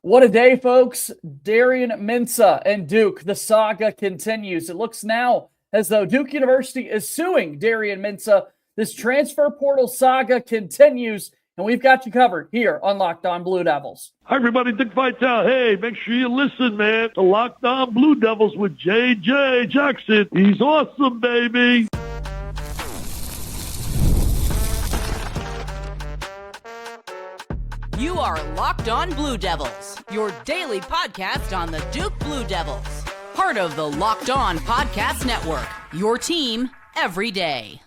What a day, folks. Darian Mensah and Duke. The saga continues. It looks now as though Duke University is suing Darian Mensah. This transfer portal saga continues, and we've got you covered here on Locked On Blue Devils. Hi, everybody. Dick Vitale. Hey, make sure you listen, man, to Locked On Blue Devils with J.J. Jackson. He's awesome, baby. You are Locked On Blue Devils, your daily podcast on the Duke Blue Devils. Part of the Locked On Podcast Network, your team every day.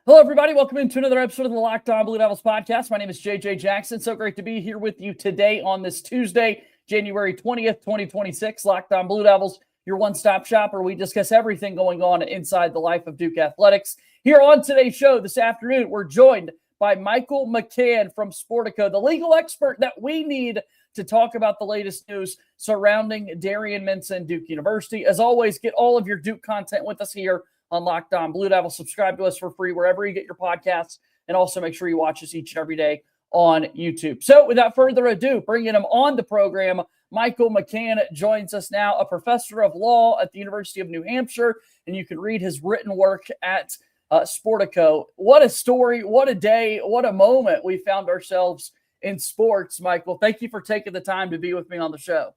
Hello, everybody. Welcome into another episode of the Locked On Blue Devils podcast. My name is JJ Jackson. So great to be here with you today on this Tuesday, January 20th, 2026. Locked On Blue Devils, your one-stop shop where we discuss everything going on inside the life of Duke athletics. Here on today's show this afternoon, we're joined by Michael McCann from Sportico, the legal expert that we need to talk about the latest news surrounding Darian Mensah and Duke University. As always, get all of your Duke content with us here on Locked On Blue Devils. Subscribe to us for free wherever you get your podcasts, and also make sure you watch us each and every day on YouTube. So without further ado, bringing him on the program, Michael McCann joins us now, a professor of law at the University of New Hampshire, and you can read his written work at Sportico. What a story, what a day, what a moment we found ourselves in sports, Michael. Thank you for taking the time to be with me on the show.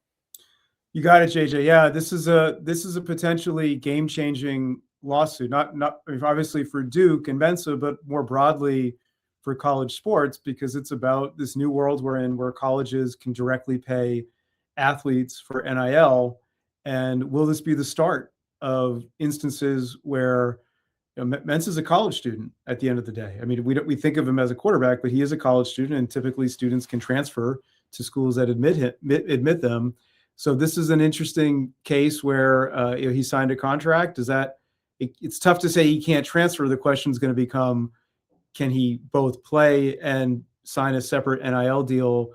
You got it, JJ. Yeah, this is a potentially game-changing lawsuit, not obviously for Duke and Mensah, but more broadly for college sports, because it's about this new world we're in where colleges can directly pay athletes for NIL. And will this be the start of instances where Mensah is a college student at the end of the day? I mean, we think of him as a quarterback, but he is a college student, and typically students can transfer to schools that admit them. So this is an interesting case where he signed a contract. It's tough to say he can't transfer. The question is going to become, can he both play and sign a separate NIL deal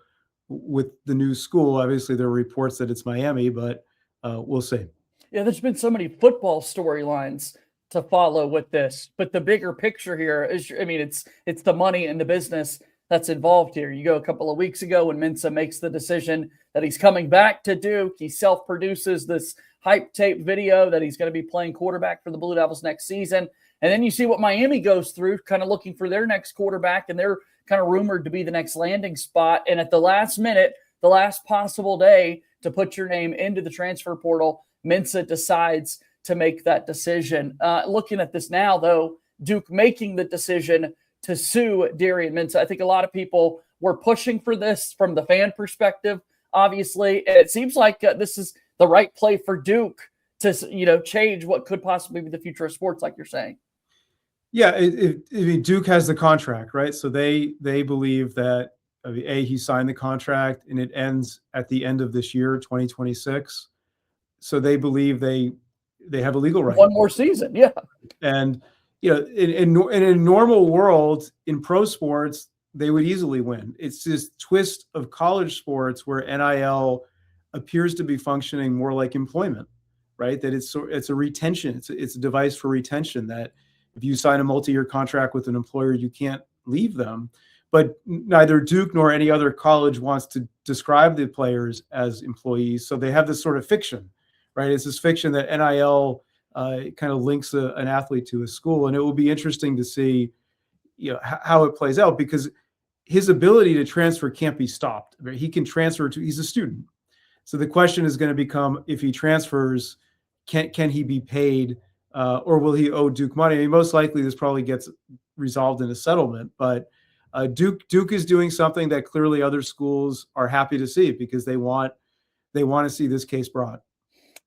with the new school? Obviously, there are reports that it's Miami, but we'll see. Yeah, there's been so many football storylines to follow with this, but the bigger picture here is, I mean, it's the money and the business that's involved here. You go a couple of weeks ago when Mensah makes the decision that he's coming back to Duke. He self-produces this hype tape video that he's going to be playing quarterback for the Blue Devils next season. And then you see what Miami goes through, kind of looking for their next quarterback, and they're kind of rumored to be the next landing spot. And at the last minute, the last possible day to put your name into the transfer portal, Mensah decides to make that decision. Looking at this now, though, Duke making the decision to sue Darian Mensah, I think a lot of people were pushing for this from the fan perspective, obviously. And it seems like this is the right play for Duke to, change what could possibly be the future of sports, like you're saying. Yeah, I mean, Duke has the contract, right? So they believe that, he signed the contract and it ends at the end of this year, 2026. So they believe they have a legal right. One more season, yeah. And, in a normal world, in pro sports, they would easily win. It's this twist of college sports where NIL appears to be functioning more like employment, right? That it's a retention. It's a device for retention, that if you sign a multi-year contract with an employer, you can't leave them. But neither Duke nor any other college wants to describe the players as employees. So they have this sort of fiction, right? It's this fiction that NIL kind of links an athlete to a school. And it will be interesting to see how it plays out, because his ability to transfer can't be stopped. He can transfer he's a student. So the question is going to become, if he transfers, can he be paid or will he owe Duke money? I mean, most likely this probably gets resolved in a settlement, but Duke is doing something that clearly other schools are happy to see, because they want to see this case brought.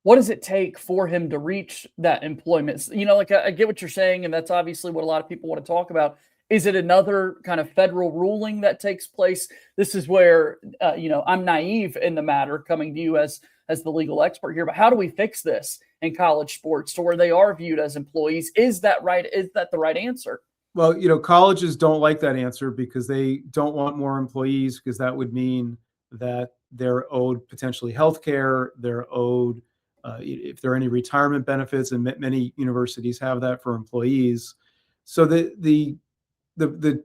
What does it take for him to reach that employment? I get what you're saying, and that's obviously what a lot of people want to talk about. Is it another kind of federal ruling that takes place? This is where, I'm naive in the matter, coming to you as the legal expert here, but how do we fix this in college sports to where they are viewed as employees? Is that right? Is that the right answer? Well, colleges don't like that answer, because they don't want more employees, because that would mean that they're owed potentially health care, they're owed if there are any retirement benefits, and many universities have that for employees. So the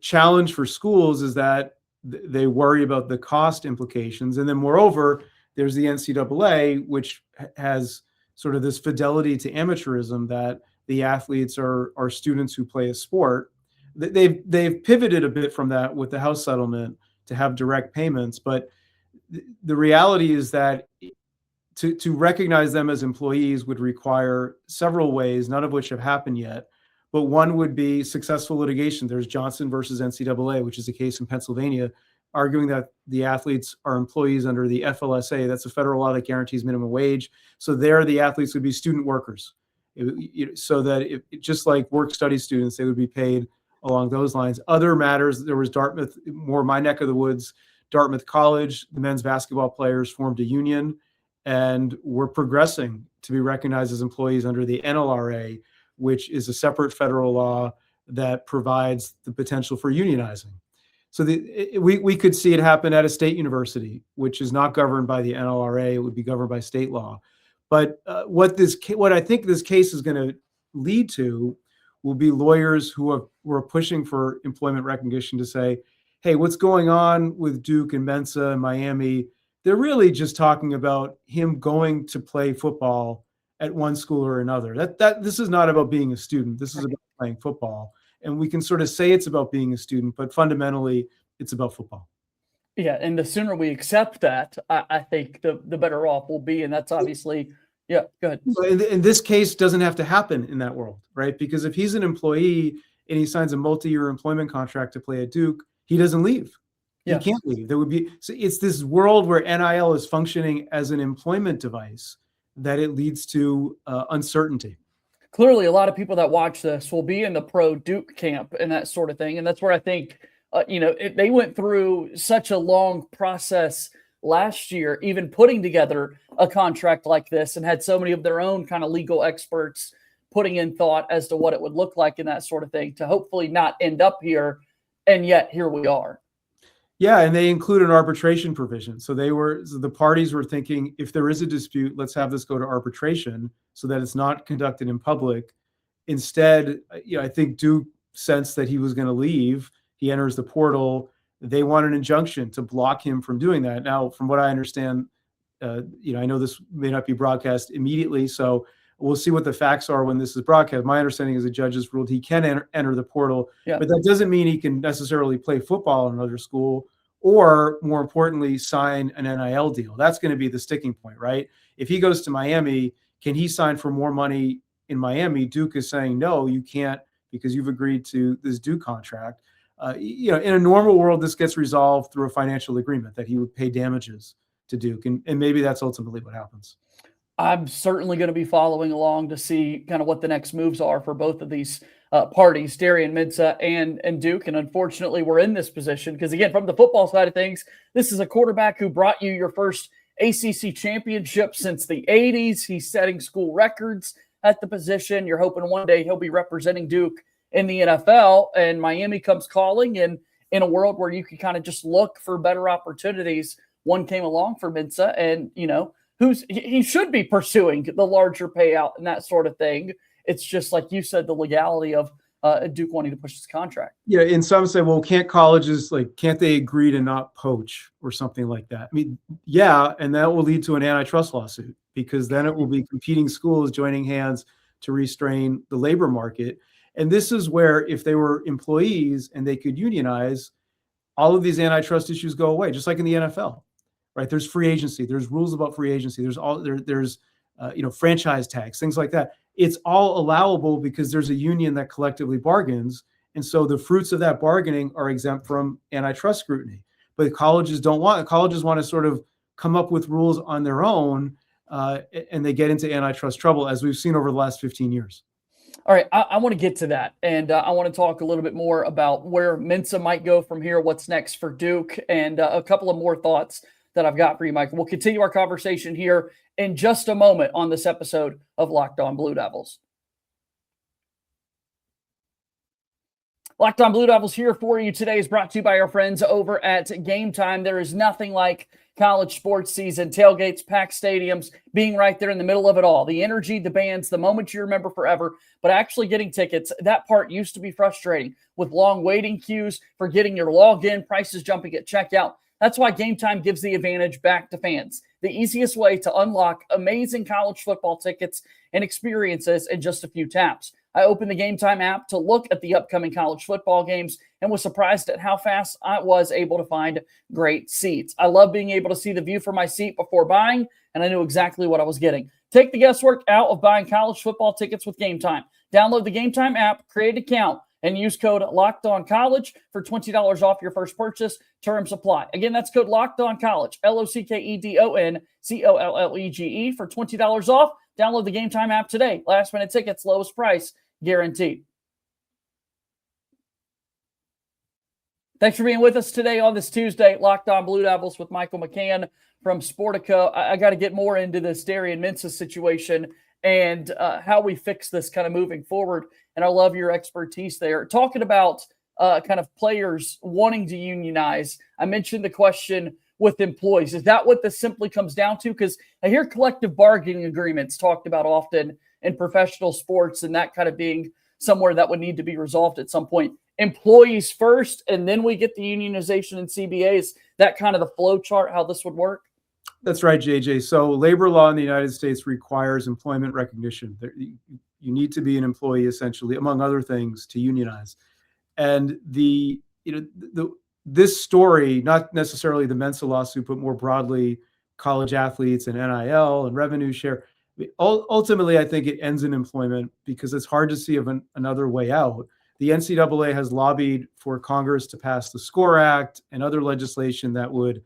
challenge for schools is that they worry about the cost implications. And then moreover, there's the NCAA, which has sort of this fidelity to amateurism that the athletes are students who play a sport. They've pivoted a bit from that with the House settlement to have direct payments, but the reality is that to recognize them as employees would require several ways, none of which have happened yet. But one would be successful litigation. There's Johnson versus NCAA, which is a case in Pennsylvania, arguing that the athletes are employees under the FLSA. That's a federal law that guarantees minimum wage. So there, the athletes would be student workers, so that just like work study students, they would be paid along those lines. Other matters, there was Dartmouth, more my neck of the woods, Dartmouth College. The men's basketball players formed a union and were progressing to be recognized as employees under the NLRA, which is a separate federal law that provides the potential for unionizing. So we could see it happen at a state university, which is not governed by the NLRA. It would be governed by state law. But what I think this case is going to lead to will be lawyers who are pushing for employment recognition to say, hey, what's going on with Duke and Mensah and Miami? They're really just talking about him going to play football at one school or another. This is not about being a student. This is about playing football. And we can sort of say it's about being a student, but fundamentally it's about football. Yeah, and the sooner we accept that, I think the better off we'll be. And that's obviously, yeah, go ahead. And this case doesn't have to happen in that world, right? Because if he's an employee and he signs a multi-year employment contract to play at Duke, he doesn't leave. He can't leave. So it's this world where NIL is functioning as an employment device that it leads to uncertainty. Clearly, a lot of people that watch this will be in the pro Duke camp and that sort of thing. And that's where I think, they went through such a long process last year, even putting together a contract like this, and had so many of their own kind of legal experts putting in thought as to what it would look like and that sort of thing to hopefully not end up here. And yet here we are. Yeah, and they include an arbitration provision. So the parties were thinking, if there is a dispute, let's have this go to arbitration so that it's not conducted in public. Instead, I think Duke sensed that he was going to leave. He enters the portal. They want an injunction to block him from doing that. Now, from what I understand, I know this may not be broadcast immediately, so we'll see what the facts are when this is broadcast. My understanding is the judges ruled he can enter the portal, but that doesn't mean he can necessarily play football in another school or, more importantly, sign an NIL deal. That's going to be the sticking point, right? If he goes to Miami, can he sign for more money in Miami? Duke is saying, no, you can't because you've agreed to this Duke contract. In a normal world, this gets resolved through a financial agreement that he would pay damages to Duke. And maybe that's ultimately what happens. I'm certainly going to be following along to see kind of what the next moves are for both of these parties, Darian Mensah and Duke. And unfortunately, we're in this position because, again, from the football side of things, this is a quarterback who brought you your first ACC championship since the 80s. He's setting school records at the position. You're hoping one day he'll be representing Duke in the NFL, and Miami comes calling. And in a world where you can kind of just look for better opportunities, one came along for Mensah, and, he should be pursuing the larger payout and that sort of thing. It's just like you said, the legality of Duke wanting to push his contract. Yeah, and some say, well, can't they agree to not poach or something like that? I mean, yeah, and that will lead to an antitrust lawsuit because then it will be competing schools joining hands to restrain the labor market. And this is where if they were employees and they could unionize, all of these antitrust issues go away, just like in the NFL. Right? There's free agency. There's rules about free agency. There's franchise tags, things like that. It's all allowable because there's a union that collectively bargains. And so the fruits of that bargaining are exempt from antitrust scrutiny. But colleges don't want. Colleges want to sort of come up with rules on their own, and they get into antitrust trouble, as we've seen over the last 15 years. All right, I want to get to that, and I want to talk a little bit more about where Mensah might go from here, what's next for Duke, and a couple of more thoughts that I've got for you, Michael. We'll continue our conversation here in just a moment on this episode of Locked On Blue Devils. Locked On Blue Devils here for you today is brought to you by our friends over at Game Time. There is nothing like college sports season, tailgates, packed stadiums, being right there in the middle of it all. The energy, the bands, the moment you remember forever, but actually getting tickets, that part used to be frustrating with long waiting queues for getting your login, prices jumping at checkout. That's why Game Time gives the advantage back to fans. The easiest way to unlock amazing college football tickets and experiences in just a few taps. I opened the Game Time app to look at the upcoming college football games and was surprised at how fast I was able to find great seats. I love being able to see the view from my seat before buying, and I knew exactly what I was getting. Take the guesswork out of buying college football tickets with Game Time. Download the Game Time app, create an account, and use code LOCKEDONCollege for $20 off your first purchase. Terms apply. Again, that's code LOCKEDONCollege, LOCKEDONCOLLEGE for $20 off. Download the Game Time app today. Last minute tickets, lowest price guaranteed. Thanks for being with us today on this Tuesday. Locked On Blue Devils with Michael McCann from Sportico. I got to get more into this Darian Mensah situation and how we fix this kind of moving forward. And I love your expertise there. Talking about kind of players wanting to unionize, I mentioned the question with employees. Is that what this simply comes down to? Because I hear collective bargaining agreements talked about often in professional sports, and that kind of being somewhere that would need to be resolved at some point. Employees first, and then we get the unionization and CBAs. That kind of the flow chart, how this would work? That's right, JJ. So labor law in the United States requires employment recognition. You need to be an employee, essentially, among other things, to unionize. And this story, not necessarily the Mensah lawsuit, but more broadly, college athletes and NIL and revenue share. Ultimately, I think it ends in employment because it's hard to see another way out. The NCAA has lobbied for Congress to pass the SCORE Act and other legislation that would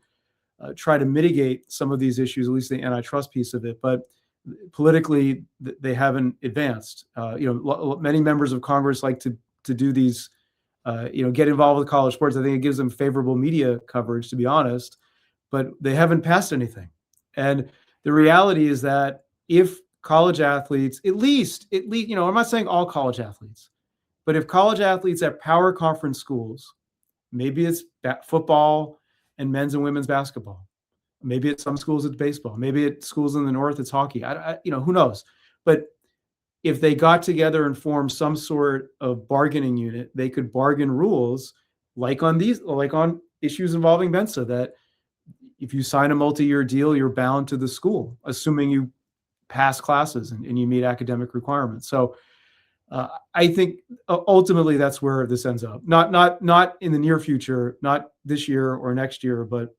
try to mitigate some of these issues, at least the antitrust piece of it. But politically, they haven't advanced. Many members of Congress like to do these, get involved with college sports. I think it gives them favorable media coverage, to be honest, but they haven't passed anything. And the reality is that if college athletes, at least, I'm not saying all college athletes, but if college athletes at power conference schools, maybe it's football and men's and women's basketball, maybe at some schools it's baseball, maybe at schools in the North it's hockey. Who knows? But if they got together and formed some sort of bargaining unit, they could bargain rules like on issues involving Mensah, that if you sign a multi-year deal, you're bound to the school, assuming you pass classes and you meet academic requirements. So I think ultimately that's where this ends up. Not in the near future, not this year or next year, but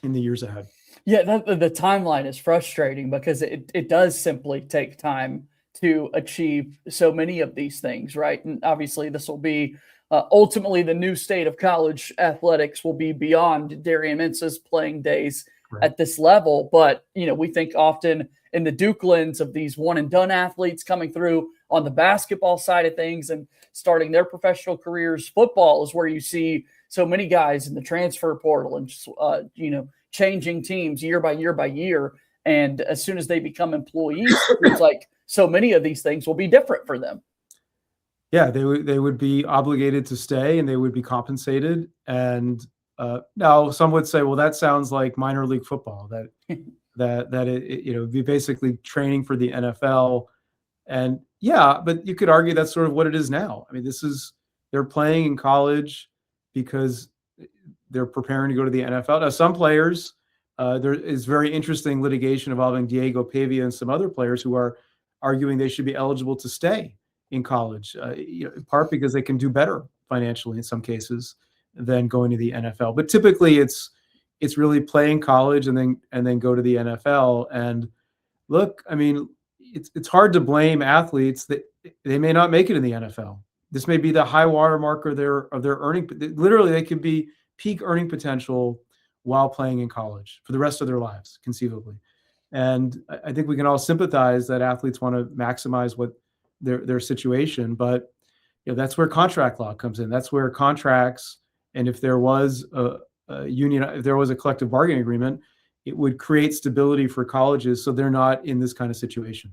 in the years ahead. Yeah, the timeline is frustrating because it does simply take time to achieve so many of these things, right? And obviously this will be ultimately the new state of college athletics will be beyond Darian Mensah's playing days at this level. But, we think often in the Duke lens of these one and done athletes coming through on the basketball side of things and starting their professional careers. Football is where you see so many guys in the transfer portal and, changing teams year by year by year. And as soon as they become employees, it's like so many of these things will be different for them. Yeah, they would be obligated to stay and they would be compensated. And now some would say, well, that sounds like minor league football, that it be basically training for the NFL. And yeah, but you could argue that's sort of what it is now. I mean, they're playing in college because they're preparing to go to the NFL. Now, some players, there is very interesting litigation involving Diego Pavia and some other players who are arguing they should be eligible to stay in college, in part because they can do better financially in some cases than going to the NFL. But typically it's really playing college and then go to the NFL. And look, I mean, it's hard to blame athletes that they may not make it in the NFL. This may be the high water mark of their earning. Literally, they could be peak earning potential while playing in college for the rest of their lives, conceivably. And I think we can all sympathize that athletes want to maximize what their situation, but that's where contract law comes in. That's where contracts, and if there was a union, if there was a collective bargaining agreement, it would create stability for colleges so they're not in this kind of situation.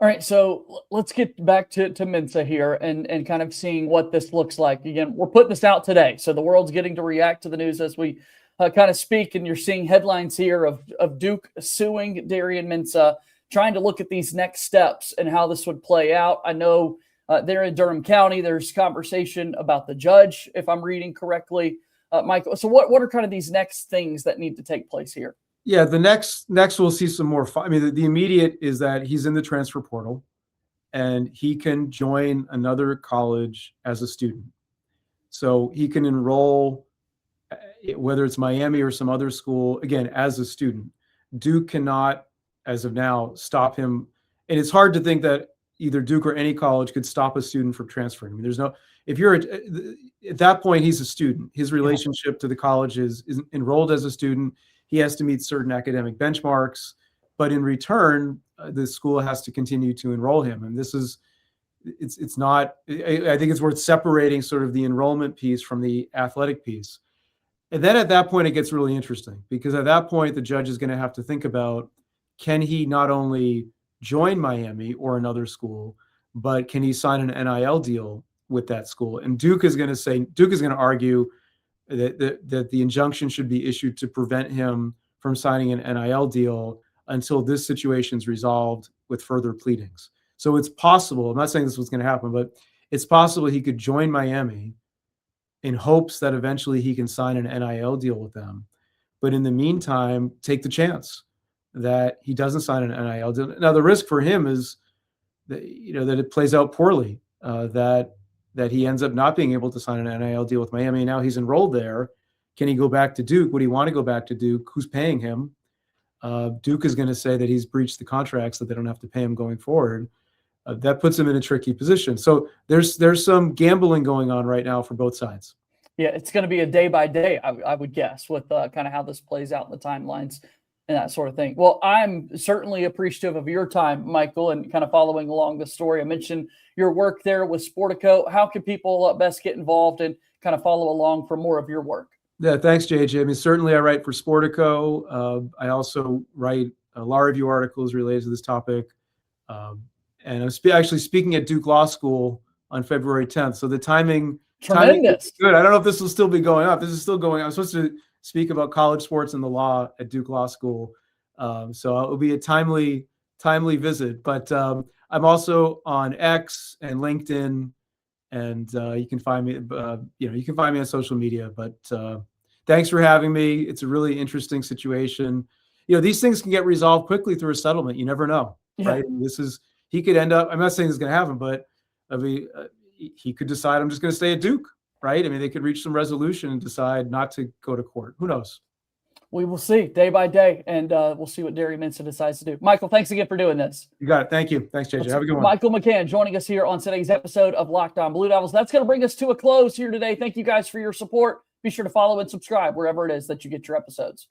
All right, so let's get back to Mensah here and kind of seeing what this looks like. Again, we're putting this out today, so the world's getting to react to the news as we kind of speak, and you're seeing headlines here of Duke suing Darian Mensah, trying to look at these next steps and how this would play out. I know there in Durham County, there's conversation about the judge, if I'm reading correctly, Michael. So what are kind of these next things that need to take place here? Yeah, the next we'll see some more. I mean, the immediate is that he's in the transfer portal, and he can join another college as a student. So he can enroll, whether it's Miami or some other school, again, as a student. Duke cannot, as of now, stop him. And it's hard to think that either Duke or any college could stop a student from transferring. I mean, there's no, if you're at that point, he's a student. His relationship to the college is enrolled as a student. He has to meet certain academic benchmarks, but in return, the school has to continue to enroll him. And this is, it's not, I think it's worth separating sort of the enrollment piece from the athletic piece. And then at that point, it gets really interesting, because at that point, the judge is going to have to think about, can he not only join Miami or another school, but can he sign an NIL deal with that school? And Duke is going to argue that the injunction should be issued to prevent him from signing an NIL deal until this situation is resolved with further pleadings. So it's possible, I'm not saying this was going to happen, but it's possible he could join Miami in hopes that eventually he can sign an NIL deal with them. But in the meantime, take the chance that he doesn't sign an NIL deal. Now, the risk for him is that, that it plays out poorly, that he ends up not being able to sign an NIL deal with Miami. Now he's enrolled there. Can he go back to Duke? Would he want to go back to Duke? Who's paying him? Duke is going to say that he's breached the contract so they don't have to pay him going forward. That puts him in a tricky position. So there's some gambling going on right now for both sides. Yeah, it's going to be a day by day, I would guess, with kind of how this plays out in the timelines and that sort of thing. Well, I'm certainly appreciative of your time, Michael, and kind of following along the story. I mentioned your work there with Sportico. How can people best get involved and kind of follow along for more of your work? Yeah, thanks, JJ. I mean, certainly I write for Sportico. I also write law review articles related to this topic. And I'm actually speaking at Duke Law School on February 10th. So the timing is good. I don't know if this will still be going up. This is still going. I'm supposed to speak about college sports and the law at Duke Law School. So it will be a timely visit. But I'm also on X and LinkedIn, and you can find me. You can find me on social media. But thanks for having me. It's a really interesting situation. These things can get resolved quickly through a settlement. You never know, right? He could end up, I'm not saying this is going to happen, but he could decide, I'm just going to stay at Duke, right? I mean, they could reach some resolution and decide not to go to court. Who knows? We will see day by day, and we'll see what Darian Mensah decides to do. Michael, thanks again for doing this. You got it. Thank you. Thanks, JJ. Have a good one. Michael McCann joining us here on today's episode of Locked On Blue Devils. That's going to bring us to a close here today. Thank you guys for your support. Be sure to follow and subscribe wherever it is that you get your episodes.